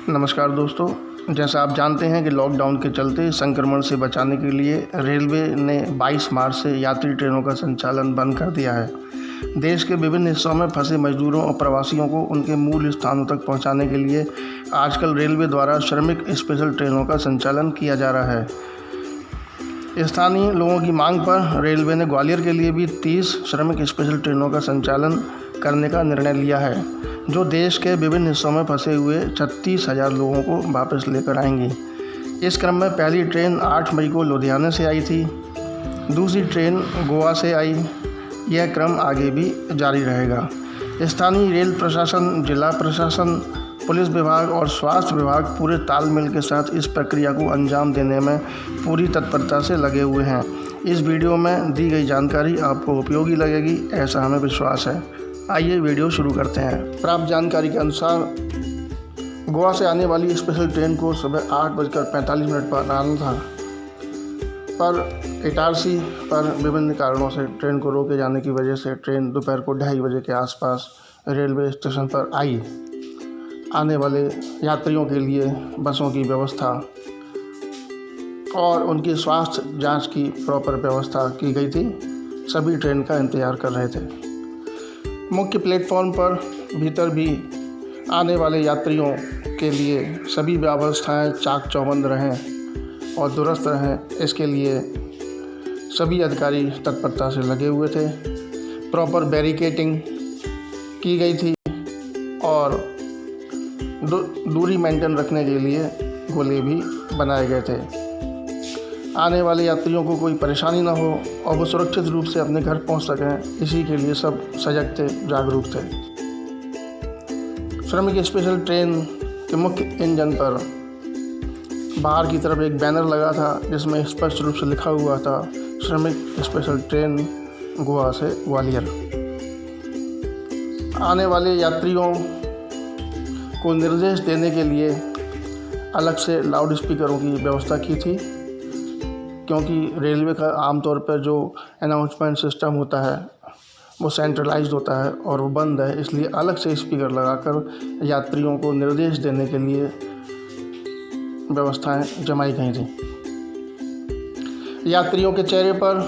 नमस्कार दोस्तों, जैसा आप जानते हैं कि लॉकडाउन के चलते संक्रमण से बचाने के लिए रेलवे ने 22 मार्च से यात्री ट्रेनों का संचालन बंद कर दिया है। देश के विभिन्न हिस्सों में फंसे मजदूरों और प्रवासियों को उनके मूल स्थानों तक पहुंचाने के लिए आजकल रेलवे द्वारा श्रमिक स्पेशल ट्रेनों का संचालन किया जा रहा है। स्थानीय लोगों की मांग पर रेलवे ने ग्वालियर के लिए भी 30 श्रमिक स्पेशल ट्रेनों का संचालन करने का निर्णय लिया है, जो देश के विभिन्न हिस्सों में फंसे हुए 36,000 लोगों को वापस लेकर आएंगी। इस क्रम में पहली ट्रेन 8 मई को लुधियाना से आई थी, दूसरी ट्रेन गोवा से आई। यह क्रम आगे भी जारी रहेगा। स्थानीय रेल प्रशासन, जिला प्रशासन, पुलिस विभाग और स्वास्थ्य विभाग पूरे तालमेल के साथ इस प्रक्रिया को अंजाम देने में पूरी तत्परता से लगे हुए हैं। इस वीडियो में दी गई जानकारी आपको उपयोगी लगेगी, ऐसा हमें विश्वास है। आइए वीडियो शुरू करते हैं। प्राप्त जानकारी के अनुसार गोवा से आने वाली स्पेशल ट्रेन को सुबह 8:45 पर आना था, पर इटारसी पर विभिन्न कारणों से ट्रेन को रोके जाने की वजह से ट्रेन दोपहर को 2:30 बजे के आसपास रेलवे स्टेशन पर आई। आने वाले यात्रियों के लिए बसों की व्यवस्था और उनकी स्वास्थ्य जांच की प्रॉपर व्यवस्था की गई थी। सभी ट्रेन का इंतज़ार कर रहे थे। मुख्य प्लेटफॉर्म पर भीतर भी आने वाले यात्रियों के लिए सभी व्यवस्थाएं चाक चौबंद रहें और दुरुस्त रहें, इसके लिए सभी अधिकारी तत्परता से लगे हुए थे। प्रॉपर बैरिकेटिंग की गई थी और दूरी मेंटेन रखने के लिए गोले भी बनाए गए थे। आने वाले यात्रियों को कोई परेशानी ना हो और वो सुरक्षित रूप से अपने घर पहुंच सकें, इसी के लिए सब सजग थे, जागरूक थे। श्रमिक स्पेशल ट्रेन के मुख्य इंजन पर बाहर की तरफ एक बैनर लगा था, जिसमें स्पष्ट रूप से लिखा हुआ था श्रमिक स्पेशल ट्रेन गोवा से ग्वालियर। आने वाले यात्रियों को निर्देश देने के लिए अलग से लाउड स्पीकरों की व्यवस्था की थी, क्योंकि रेलवे का आमतौर पर जो अनाउंसमेंट सिस्टम होता है वो सेंट्रलाइज्ड होता है और वो बंद है, इसलिए अलग से स्पीकर लगाकर यात्रियों को निर्देश देने के लिए व्यवस्थाएं जमाई गई थी। यात्रियों के चेहरे पर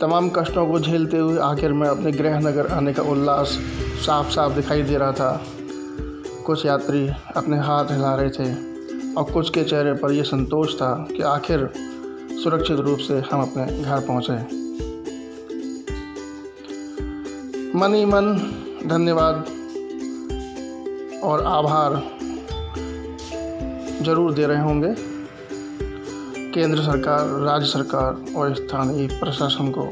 तमाम कष्टों को झेलते हुए आखिर में अपने गृह नगर आने का उल्लास साफ साफ दिखाई दे रहा था। कुछ यात्री अपने हाथ हिला रहे थे और कुछ के चेहरे पर यह संतोष था कि आखिर सुरक्षित रूप से हम अपने घर पहुंचे। मन ही मन धन्यवाद और आभार जरूर दे रहे होंगे केंद्र सरकार, राज्य सरकार और स्थानीय प्रशासन को।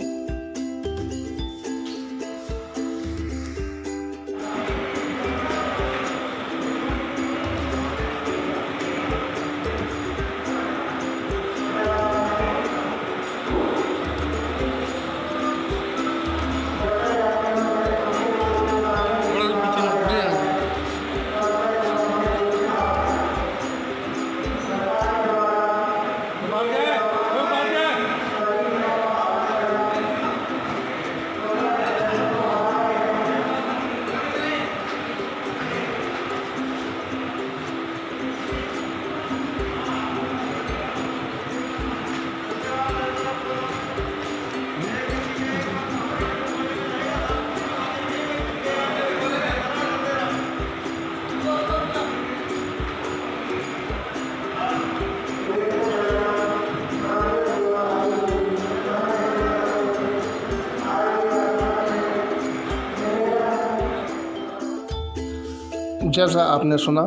जैसा आपने सुना,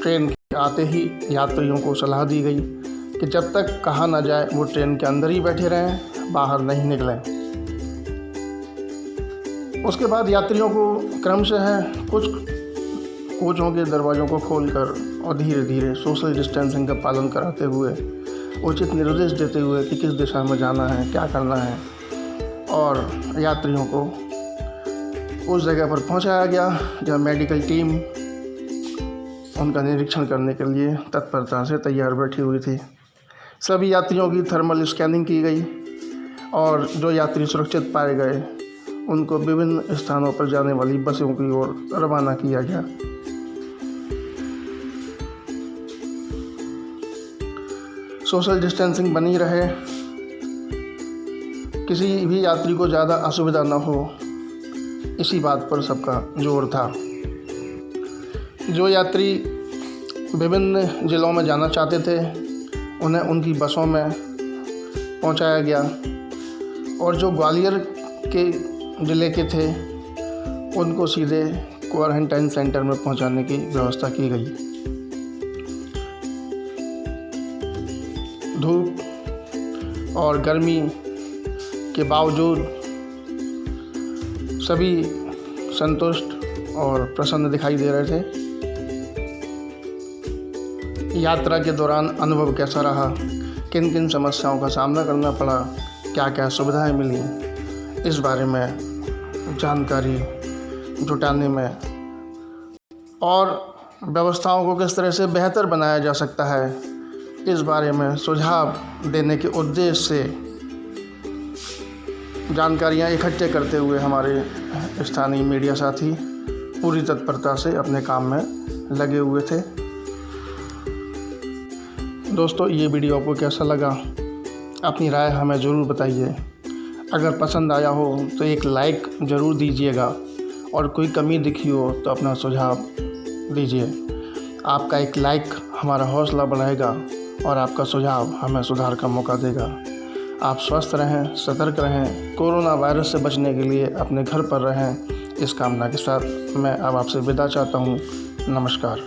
ट्रेन के आते ही यात्रियों को सलाह दी गई कि जब तक कहा ना जाए वो ट्रेन के अंदर ही बैठे रहें, बाहर नहीं निकलें। उसके बाद यात्रियों को क्रमशः कुछ कोचों के दरवाज़ों को खोलकर और धीरे धीरे सोशल डिस्टेंसिंग का पालन कराते हुए उचित निर्देश देते हुए कि किस दिशा में जाना है, क्या करना है, और यात्रियों को उस जगह पर पहुंचाया गया जहाँ मेडिकल टीम उनका निरीक्षण करने के लिए तत्परता से तैयार बैठी हुई थी। सभी यात्रियों की थर्मल स्कैनिंग की गई और जो यात्री सुरक्षित पाए गए उनको विभिन्न स्थानों पर जाने वाली बसों की ओर रवाना किया गया। सोशल डिस्टेंसिंग बनी रहे, किसी भी यात्री को ज़्यादा असुविधा न हो, इसी बात पर सबका जोर था। जो यात्री विभिन्न ज़िलों में जाना चाहते थे उन्हें उनकी बसों में पहुंचाया गया, और जो ग्वालियर के ज़िले के थे उनको सीधे क्वारंटाइन सेंटर में पहुंचाने की व्यवस्था की गई। धूप और गर्मी के बावजूद सभी संतुष्ट और प्रसन्न दिखाई दे रहे थे। यात्रा के दौरान अनुभव कैसा रहा, किन किन समस्याओं का सामना करना पड़ा, क्या क्या सुविधाएं मिली, इस बारे में जानकारी जुटाने में और व्यवस्थाओं को किस तरह से बेहतर बनाया जा सकता है, इस बारे में सुझाव देने के उद्देश्य से जानकारियां इकट्ठे करते हुए हमारे स्थानीय मीडिया साथी पूरी तत्परता से अपने काम में लगे हुए थे। दोस्तों, ये वीडियो आपको कैसा लगा, अपनी राय हमें ज़रूर बताइए। अगर पसंद आया हो तो एक लाइक ज़रूर दीजिएगा, और कोई कमी दिखी हो तो अपना सुझाव दीजिए। आपका एक लाइक हमारा हौसला बढ़ाएगा और आपका सुझाव हमें सुधार का मौका देगा। आप स्वस्थ रहें, सतर्क रहें, कोरोना वायरस से बचने के लिए अपने घर पर रहें। इस कामना के साथ मैं अब आपसे विदा चाहता हूँ। नमस्कार।